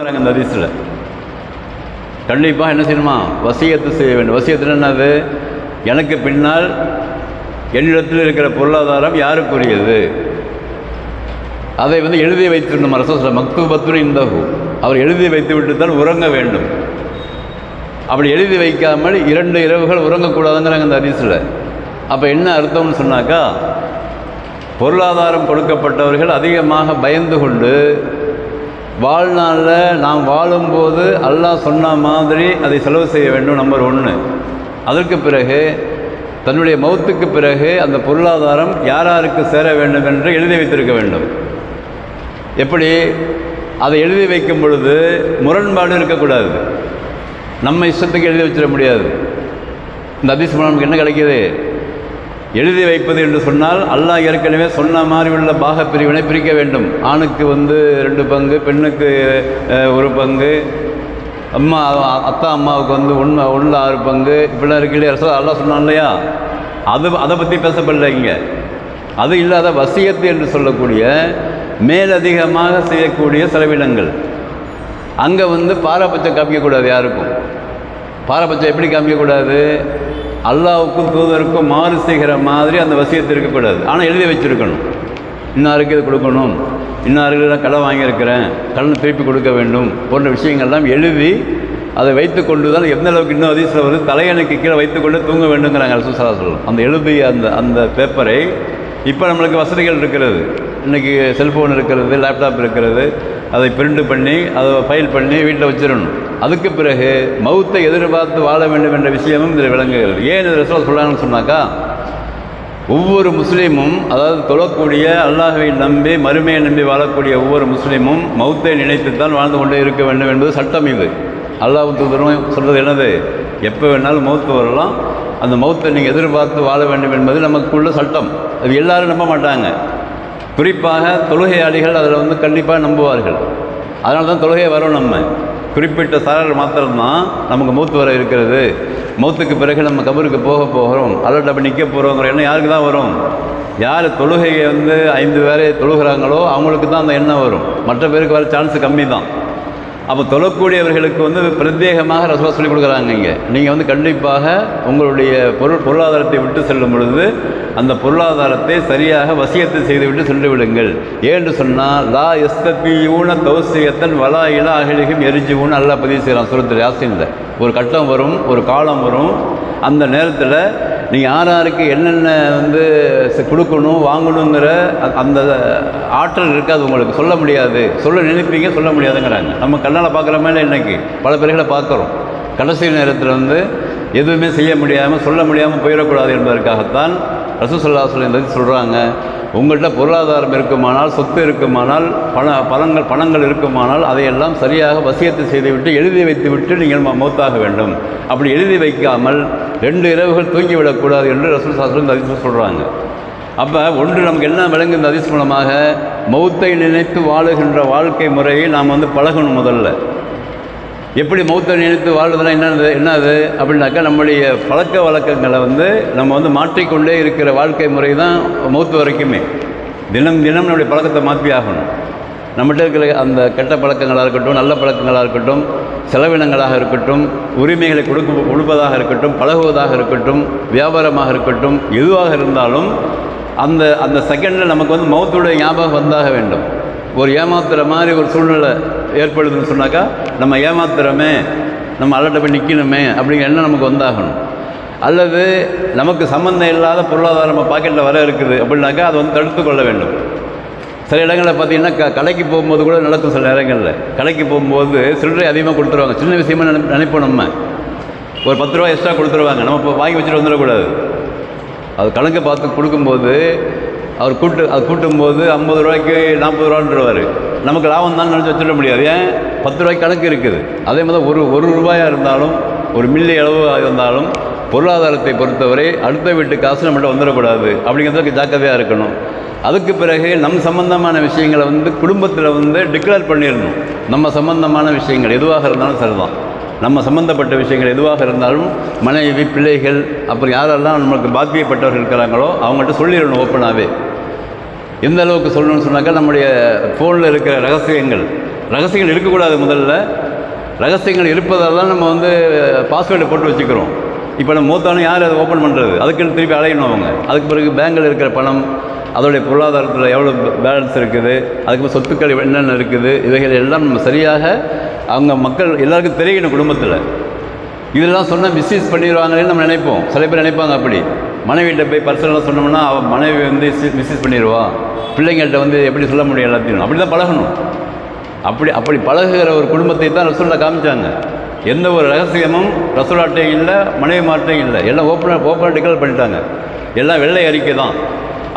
அந்த ஹதீஸில் கண்டிப்பாக என்ன செய்யணுமா, வசியத்து செய்ய வேண்டும். வசியத்தில் என்னது, எனக்கு பின்னால் என்னிடத்தில் இருக்கிற பொருளாதாரம் யாருக்குரியது, அதை எழுதி வைத்திருந்தோம். ரசூலுல்லாஹ் மக்தூபத்துன் இந்தஹு, அவர் எழுதி வைத்து விட்டு தான் உறங்க வேண்டும். அப்படி எழுதி வைக்காமல் 2 இரவுகள் உறங்கக்கூடாதுங்கிறாங்க அந்த ஹதீஸில். அப்போ என்ன அர்த்தம்னு சொன்னாக்கா, பொருளாதாரம் கொடுக்கப்பட்டவர்கள் அதிகமாக பயந்து கொண்டு வாழ்நாளில் நாம் வாழும்போது அல்லாஹ் சொன்ன மாதிரி அதை செலவு செய்ய வேண்டும். நம்பர் 1. அதற்கு பிறகு தன்னுடைய மௌத்துக்கு பிறகு அந்த பொருளாதாரம் யாராருக்கு சேர வேண்டும் என்று எழுதி வைத்திருக்க வேண்டும். எப்படி அதை எழுதி வைக்கும் பொழுது முரண்பாடு இருக்கக்கூடாது. நம்ம இஷ்டத்துக்கு எழுதி வச்சிட முடியாது. இந்த ஹதீஸ் மூலம் நமக்கு என்ன கிடைக்கிது, எழுதி வைப்பது என்று சொன்னால் அல்லாஹ் ஏற்கனவே சொன்ன மாதிரி உள்ள பாக பிரிவினை பிரிக்க வேண்டும். ஆணுக்கு 2 பங்கு, பெண்ணுக்கு 1 பங்கு, அம்மாவுக்கு 1 6 பங்கு, இப்படிலாம் இருக்கு இல்லையா. அல்லாஹ் சொன்னான் இல்லையா, அதை பற்றி பேசப்படல இங்கே. அது இல்லாத வசியத்து என்று சொல்லக்கூடிய மேலதிகமாக செய்யக்கூடிய செலவினங்கள், அங்கே பாரபட்சம் காமிக்கக்கூடாது. யாருக்கும் பாரபட்சம் எப்படி காமிக்கக்கூடாது, அல்லாஹ்வுக்கும் தூதருக்கும் மாறு செய்கிற மாதிரி அந்த வசியத்து இருக்கக்கூடாது. ஆனால் எழுதி வச்சுருக்கணும், இன்னாருக்கு இது கொடுக்கணும், இன்னாருக்கு நான் கடன் வாங்கியிருக்கிறேன், கடன் திருப்பி கொடுக்க வேண்டும் போன்ற விஷயங்கள்லாம் எழுதி அதை வைத்து கொண்டு தான் எந்த அளவுக்கு இன்னும் ஹதீஸில் வருது, தலையணைக்கு கீழே வைத்துக்கொண்டு தூங்க வேண்டுங்கிறாங்க ரசூலுல்லாஹ் ஸல்லல்லாஹு அலைஹி வஸல்லம். அந்த எழுதிய அந்த பேப்பரை இப்போ நம்மளுக்கு வசதிகள் இருக்கிறது, இன்றைக்கி செல்ஃபோன் இருக்கிறது, லேப்டாப் இருக்கிறது, அதை பிரிண்ட் பண்ணி அதை ஃபைல் பண்ணி வீட்டில் வச்சிடணும். அதுக்கு பிறகு மௌத்தை எதிர்பார்த்து வாழ வேண்டும் என்ற விஷயமும் இதில் விளங்குகிறது. ஏன் இது ரசூலுல்லாஹ் சொல்கிறாங்கன்னு சொன்னாக்கா, ஒவ்வொரு முஸ்லீமும், அதாவது தொழக்கூடிய அல்லாஹ்வை நம்பி மறுமையை நம்பி வாழக்கூடிய ஒவ்வொரு முஸ்லீமும் மௌத்தை நினைத்துத்தான் வாழ்ந்து கொண்டே இருக்க வேண்டும் என்பது சட்டம். இது அல்லாஹ் தூதரும் சொல்கிறது என்னது, எப்போ வேணாலும் மௌத்து வரலாம், அந்த மௌத்தை நீங்கள் எதிர்பார்த்து வாழ வேண்டும் என்பது நமக்குள்ள சட்டம். அது எல்லாரும் நம்ப மாட்டாங்க. குறிப்பாக தொழுகையாளிகள் அதில் கண்டிப்பாக நம்புவார்கள். அதனால தான் தொழுகை வரும். நம்ம குறிப்பிட்ட சாரர் மாத்திரம்தான் நமக்கு மௌத்து வர இருக்கிறது, மௌத்துக்கு பிறகு நம்ம கபருக்கு போகிறோம், அல்லது அப்படி நிற்க போகிறோங்கிற எண்ணம் யாருக்கு தான் வரும், யார் தொழுகையை 5 பேரை தொழுகிறாங்களோ அவங்களுக்கு தான் அந்த எண்ணம் வரும். மற்ற பேருக்கு வர சான்ஸ் கம்மி தான். அப்போ தொழக்கூடியவர்களுக்கு பிரத்யேகமாக ரசூலுல்லாஹ் சொல்லிக் கொடுக்குறாங்க. இங்கே நீங்கள் கண்டிப்பாக உங்களுடைய பொருளாதாரத்தை விட்டு செல்லும் பொழுது அந்த பொருளாதாரத்தை சரியாக வசியத்தை செய்துவிட்டு சென்று விடுங்கள். ஏன்னு சொன்னால், லா யஸ்தபியூன தௌசியத்தன் வலா இலா அஹ்லிஹிம் எரிஜிஊன் அல்லாஹ் பதிவு செய்கிறான் சூரத்துல் யாசீன்ல. ஒரு கட்டம் வரும், ஒரு காலம் வரும், அந்த நேரத்தில் நீங்கள் யாராருக்கு என்னென்ன கொடுக்கணும் வாங்கணுங்கிற அந்த ஆற்றல் இருக்காது, உங்களுக்கு சொல்ல முடியாது. சொல்ல நினைப்பீங்க, சொல்ல முடியாதுங்கிறாங்க. நம்ம கண்ணால் பார்க்குற மேலே இன்றைக்கி பல பேர்களை பார்க்குறோம். கடைசி நேரத்தில் எதுவுமே செய்ய முடியாமல் சொல்ல முடியாமல் போயிடக்கூடாது என்பதற்காகத்தான் ரசூலுல்லாஹ் ஸல்லல்லாஹு அலைஹி வஸல்லம் சொல்கிறாங்க, உங்கள்கிட்ட பொருளாதாரம் இருக்குமானால், சொத்து இருக்குமானால், பணங்கள் இருக்குமானால் அதையெல்லாம் சரியாக வசியத்தை செய்துவிட்டு எழுதி வைத்து விட்டு நீங்கள் மௌத்தாக வேண்டும். அப்படி எழுதி வைக்காமல் 2 இரவுகள் தூங்கிவிடக்கூடாது என்று ரசூலுல்லாஹ் ஸல்லல்லாஹு அலைஹி வஸல்லம் சொல்கிறாங்க. அப்போ ஒன்று நமக்கு என்ன விளங்கு இந்த ஹதீஸ் மூலமாக, மௌத்தை நினைத்து வாழுகின்ற வாழ்க்கை முறையை நாம் பழகணும். முதல்ல எப்படி மௌத்தை நினைத்து வாழ்றதுனா என்னது அப்படின்னாக்கா, நம்முடைய பழக்க வழக்கங்களை நம்ம மாற்றிக்கொண்டே இருக்கிற வாழ்க்கை முறை தான் மௌத்து வரைக்குமே. தினம் தினம் நம்முடைய பழக்கத்தை மாற்றி ஆகணும். நம்மகிட்ட இருக்கிற அந்த கெட்ட பழக்கங்களாக இருக்கட்டும், நல்ல பழக்கங்களாக இருக்கட்டும், செலவினங்களாக இருக்கட்டும், உரிமைகளை கொடுப்பதாக இருக்கட்டும், பழகுவதாக இருக்கட்டும், வியாபாரமாக இருக்கட்டும், எதுவாக இருந்தாலும் அந்த செகண்டில் நமக்கு மௌத்துடைய ஞாபகம் வந்தாக வேண்டும். ஒரு ஏமாத்துற மாதிரி ஒரு சூழ்நிலை ஏற்படுதுன்னு சொன்னாக்கா, நம்ம ஏமாத்துறோமே, நம்ம அலட்ட போய் நிற்கணுமே அப்படிங்கிற எண்ணம் நமக்கு வந்தாகணும். அல்லது நமக்கு சம்மந்தம் இல்லாத பொருளாதாரம் நம்ம பாக்கெட்டில் வர இருக்குது அப்படின்னாக்கா அதை தடுத்து கொள்ள வேண்டும். சில இடங்களில் பார்த்திங்கன்னா கடைக்கு போகும்போது கூட நடக்கும். சில நேரங்களில் கடைக்கு போகும்போது சில்லறை அதிகமாக கொடுத்துருவாங்க. சின்ன விஷயமா நினைப்போம், நம்ம ஒரு 10 ரூபா எக்ஸ்ட்ரா கொடுத்துருவாங்க, நம்ம இப்போ வாங்கி வச்சுட்டு வந்துடக்கூடாது. அது கணக்கை பார்த்து கொடுக்கும்போது அவர் கூட்டும்போது 50 ரூபாய்க்கு 40 ரூபான்றார். நமக்கு லாபம் தான் நினச்சி வச்சுட முடியாது. ஏன், 10 ரூபாய்க்கு கணக்கு இருக்குது. அதே மாதிரி ஒரு ரூபாயாக இருந்தாலும், ஒரு மில்லி அளவு இருந்தாலும், பொருளாதாரத்தை பொறுத்தவரை அடுத்த வீட்டு காசு நம்மகிட்ட வந்துடக்கூடாது. அப்படிங்கிறதுக்கு ஜாக்கிரதையாக இருக்கணும். அதுக்கு பிறகு நம் சம்பந்தமான விஷயங்களை குடும்பத்தில் டிக்ளேர் பண்ணிடணும். நம்ம சம்பந்தமான விஷயங்கள் எதுவாக இருந்தாலும் சரிதான், நம்ம சம்மந்தப்பட்ட விஷயங்கள் எதுவாக இருந்தாலும் மனைவி, பிள்ளைகள், அப்புறம் யாரெல்லாம் நம்மளுக்கு பாதிக்கப்பட்டவர்கள் இருக்கிறாங்களோ அவங்கள்ட்ட சொல்லிடணும் ஓப்பனாகவே. எந்த அளவுக்கு சொல்லணும்னு சொன்னாக்கா, நம்முடைய ஃபோனில் இருக்கிற ரகசியங்கள் இருக்கக்கூடாது. முதல்ல ரகசியங்கள் இருப்பதால் தான் நம்ம வந்து பாஸ்வேர்டு போட்டு வச்சுக்கிறோம். இப்போ நம்ம மூத்தாலும் யார் அதை ஓப்பன் பண்ணுறது? அதுக்குன்னு திருப்பி அலையணும் அவங்க. அதுக்கு பிறகு பேங்கில் இருக்கிற பணம், அதோடைய பொருளாதாரத்தில் எவ்வளோ பேலன்ஸ் இருக்குது, அதுக்கு சொத்துக்கள் என்னென்ன இருக்குது, இவைகள் எல்லாம் நம்ம சரியாக அவங்க மக்கள் எல்லாருக்கும் தெரியணும். குடும்பத்தில் இதெல்லாம் சொன்னால் மிஸ்யூஸ் பண்ணிடுவாங்களேன்னு நம்ம நினைப்போம். சில பேர் நினைப்பாங்க அப்படி. மனைவிகிட்ட போய் பர்சனலாக சொன்னோம்னா அவன் மனைவி வந்து மிஸ்யூஸ் பண்ணிடுவா, பிள்ளைங்கள்ட்ட வந்து எப்படி சொல்ல முடியும் எல்லாத்தையும். அப்படி தான் பழகணும். அப்படி பழகுகிற ஒரு குடும்பத்தை தான் ரசூலுல்லாஹ் காமிச்சாங்க. எந்த ஒரு ரகசியமும் ரசூலுல்லாஹ்ட்டையும் இல்லை, மனைவிமார்ட்டையும் இல்லை. எல்லாம் ஓப்பனாக டிக்ளேர் பண்ணிட்டாங்க. எல்லாம் வெள்ளை அறிக்கை தான்.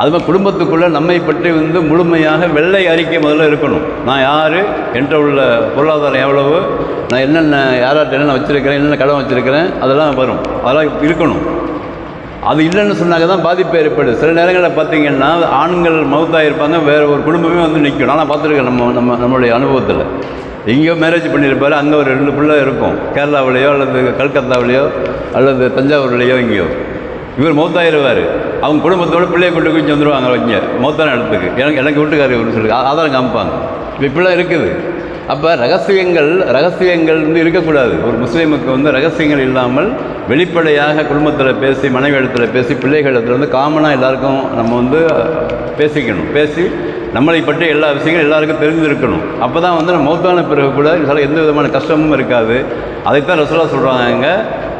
அதுமாதிரி குடும்பத்துக்குள்ளே நம்மை பற்றி வந்து முழுமையாக வெள்ளை அறிக்கை முதல்ல இருக்கணும். நான் யார், என்கிட்ட உள்ள பொருளாதாரம் எவ்வளவு, நான் என்னென்ன யார்கிட்ட என்னென்ன வச்சுருக்கிறேன், என்னென்ன கடன் வச்சுருக்கிறேன், அதெல்லாம் வரும். அதெல்லாம் இருக்கணும். அது இல்லைன்னு சொன்னாங்க தான் பாதிப்பு ஏற்படுது. சில நேரங்களில் பார்த்திங்கன்னா ஆண்கள் மவுத்தாக இருப்பாங்க, வேறு ஒரு குடும்பமே வந்து நிற்கும். நான் பார்த்துருக்கேன். நம்மளுடைய அனுபவத்தில் எங்கேயோ மேரேஜ் பண்ணியிருப்பார், அங்கே ஒரு 2 பிள்ளை இருக்கும். கேரளாவிலேயோ அல்லது கல்கத்தாவிலேயோ அல்லது தஞ்சாவூர்லேயோ எங்கேயோ. இவர் மௌத்தாயிருவார். அவங்க குடும்பத்தோட பிள்ளையை கொண்டு குஞ்சு வந்துடுவாங்க. இங்கே மௌத்தான இடத்துக்கு எனக்கு வீட்டுக்காரர் சொல்லி ஆதாரம் காமிப்பாங்க. இப்படிலாம் இருக்குது. அப்போ ரகசியங்கள் வந்து இருக்கக்கூடாது. ஒரு முஸ்லீமுக்கு வந்து ரகசியங்கள் இல்லாமல் வெளிப்படையாக குடும்பத்தில் பேசி, மனைவி இடத்துல பேசி, பிள்ளைகள் இடத்துல வந்து காமனாக எல்லாருக்கும் நம்ம வந்து பேசிக்கணும். பேசி நம்மளை பற்றி எல்லா விஷயங்களும் எல்லாருக்கும் தெரிஞ்சிருக்கணும். அப்போ தான் வந்து நம்ம மௌத்தான பிறகு கூட எந்த விதமான கஷ்டமும் இருக்காது. அதைத்தான் ரசூலுல்லாஹ் சொல்கிறாங்க,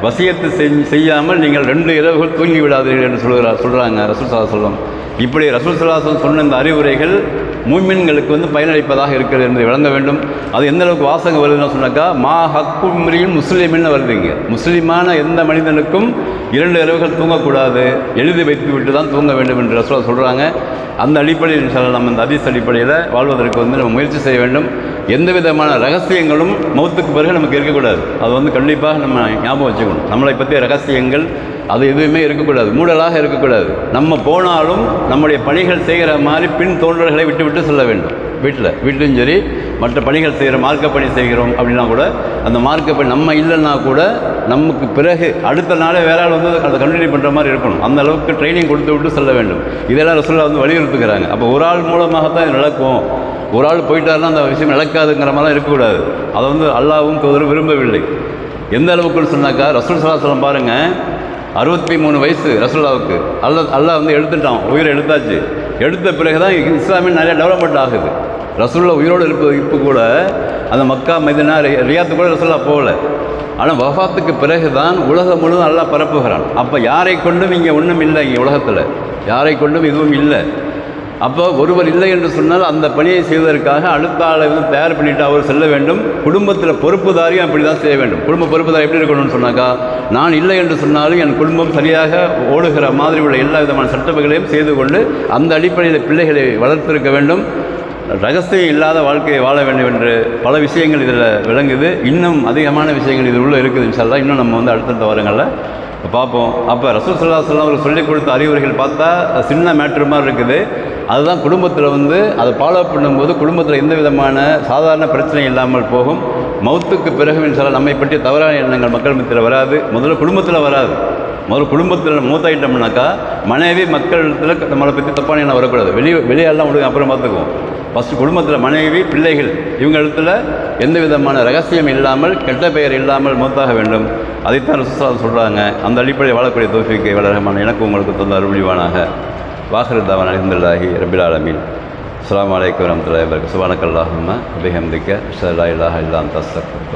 வசியத்து செய்யாமல் நீங்கள் 2 இரவுகள் தூங்கி விடாதீர்கள் என்று சொல்கிறாங்க ரசூல் ஸல்லல்லாஹு அலைஹி வஸல்லம். இப்படி ரசூல் ஸல்லல்லாஹு அலைஹி வஸல்லம் சொன்ன இந்த அறிவுரைகள் மூமின்களுக்கு வந்து பயனளிப்பதாக இருக்கிறது என்று விளங்க வேண்டும். அது எந்த அளவுக்கு வாசகம் வருதுன்னு சொன்னாக்கா, மா ஹக்கு மிரியின் முஸ்லீமின்னு வருதுங்க. முஸ்லீமான எந்த மனிதனுக்கும் 2 இரவுகள் தூங்கக்கூடாது, எழுதி வைத்து விட்டு தான் தூங்க வேண்டும் என்று ரசூலுல்லாஹ் சொல்கிறாங்க. அந்த அடிப்படையில் நம்ம இந்த ஹதீஸ் அடிப்படையில் வாழ்வதற்கு வந்து நம்ம முயற்சி செய்ய வேண்டும். எந்த விதமான ரகசியங்களும் மௌத்துக்கு பிறகு நமக்கு இருக்கக்கூடாது. அது வந்து கண்டிப்பாக நம்ம ஞாபகம் வச்சுக்கணும். நம்மளை பற்றிய ரகசியங்கள் அது எதுவுமே இருக்கக்கூடாது, மூடலாக இருக்கக்கூடாது. நம்ம போனாலும் நம்முடைய பணிகள் செய்கிற மாதிரி பின் தோன்றல்களை விட்டு செல்ல வேண்டும். வீட்டிலும் சரி, மற்ற பணிகள் செய்கிற மார்க்க பணி செய்கிறோம் அப்படின்னா கூட அந்த மார்க்க பணி நம்ம இல்லைன்னா கூட நமக்கு பிறகு அடுத்த நாளே வேற ஆள் வந்து அதை கண்டினியூ பண்ணுற மாதிரி இருக்கணும். அந்த அளவுக்கு ட்ரைனிங் கொடுத்து விட்டு செல்ல வேண்டும். இதெல்லாம் ரசூலுல்லாஹ் வந்து வலியுறுத்துக்கிறாங்க. அப்போ ஒரு ஆள் மூலமாகத்தான் இது நடக்கும். ஒரு ஆள் போயிட்டாருன்னா அந்த விஷயம் நடக்காதுங்கிற மாதிரிலாம் இருக்கக்கூடாது. அதை வந்து அல்லாஹ்வும் தூதரும் விரும்பவில்லை. எந்த அளவுக்குன்னு சொன்னாக்கா, ரசூல் ஸல்லல்லாஹு அலைஹி வஸல்லம் பாருங்கள், 63 வயசு ரசூலுல்லாஹ்வுக்கு. அல்லாஹ் வந்து எடுத்துட்டான், உயிரை எடுத்தாச்சு. எடுத்த பிறகு தான் இஸ்லாமின் நிறைய டெவலப்மெண்ட் ஆகுது. ரசூலுல்லாஹ் உயிரோடு இப்போ கூட அந்த மக்கா மதீனா ரியாத்து கூட ரசூலுல்லாஹ் போகல. ஆனால் வஃபாத்துக்கு பிறகு தான் உலகம் முழுவதும் அல்லாஹ் பரப்புகிறான். அப்போ யாரை கொண்டும் இங்கே ஒன்றும் இல்லை, இங்கே உலகத்தில் யாரை கொண்டும் இதுவும் இல்லை. அப்போ ஒருவர் இல்லை என்று சொன்னால் அந்த பணியை செய்வதற்காக அடுத்த ஆளை வந்து தயார் பண்ணிவிட்டு அவர் செல்ல வேண்டும். குடும்பத்தில் பொறுப்புதாரியும் அப்படி தான் செய்ய வேண்டும். குடும்ப பொறுப்புதாரி எப்படி இருக்கணும்னு சொன்னாக்கா, நான் இல்லை என்று சொன்னாலும் என் குடும்பம் சரியாக ஓடுகிற மாதிரி உள்ள எல்லா விதமான சட்டங்களையும் செய்து கொண்டு அந்த அடிப்படையில் பிள்ளைகளை வளர்த்திருக்க வேண்டும். ரகசியம் இல்லாத வாழ்க்கையை வாழ வேண்டும் என்று பல விஷயங்கள் இதில் விளங்குது. இன்னும் அதிகமான விஷயங்கள் இதில் உள்ளே இருக்குது. இன்ஷா அல்லாஹ் இன்னும் நம்ம வந்து அடுத்தடுத்த வாரங்களில் பார்ப்போம். அப்போ ரசூல் ஸல்லல்லாஹு அலைஹி வஸல்லம் அவர் சொல்லிக் கொடுத்த அறிவுரைகள் பார்த்தா சின்ன மேட்ரு மாதிரி இருக்குது. அதுதான் குடும்பத்தில் வந்து அதை ஃபாலோ பண்ணும்போது குடும்பத்தில் எந்த விதமான சாதாரண பிரச்சனை இல்லாமல் போகும். மௌத்துக்கு பிறகு இன்ஷா அல்லாஹ் நம்மை பற்றி தவறான எண்ணங்கள் மக்கள் மத்தியில் வராது. முதல்ல குடும்பத்தில் வராது. முதல்ல குடும்பத்தில் மூத்தாயிட்டோம்னாக்கா மனைவி மக்கள் இடத்துல நம்மளை பற்றி தப்பான எண்ணம் வரக்கூடாது. வெளியெல்லாம் விடுங்க, அப்புறம் பார்த்துக்குவோம். ஃபஸ்ட்டு குடும்பத்தில் மனைவி, பிள்ளைகள் இவங்க இடத்துல எந்த விதமான ரகசியம் இல்லாமல், கெட்ட பெயர் இல்லாமல் மூத்தாக வேண்டும். அதைத்தான் ரசூலுல்லாஹ் சொல்கிறாங்க. அந்த அடிப்படையில் வாழக்கூடிய தௌஃபீக்கை வளரமான எனக்கு உங்களுக்கு தந்த அருள்வானாக. வாஹிரு தஅவானா அல்ஹம்துலில்லாஹி ரப்பில் ஆலமீன். அஸ்ஸலாமு அலைக்கும் வரஹ்மத்துல்லாஹி வபரகாத்துஹு. சுப்ஹானக்கல்லாஹும்ம வபிஹம்திக அஷ்ஹது அல்லா இலாஹா இல்லா அன்த அஸ்தக்ஃபிருக.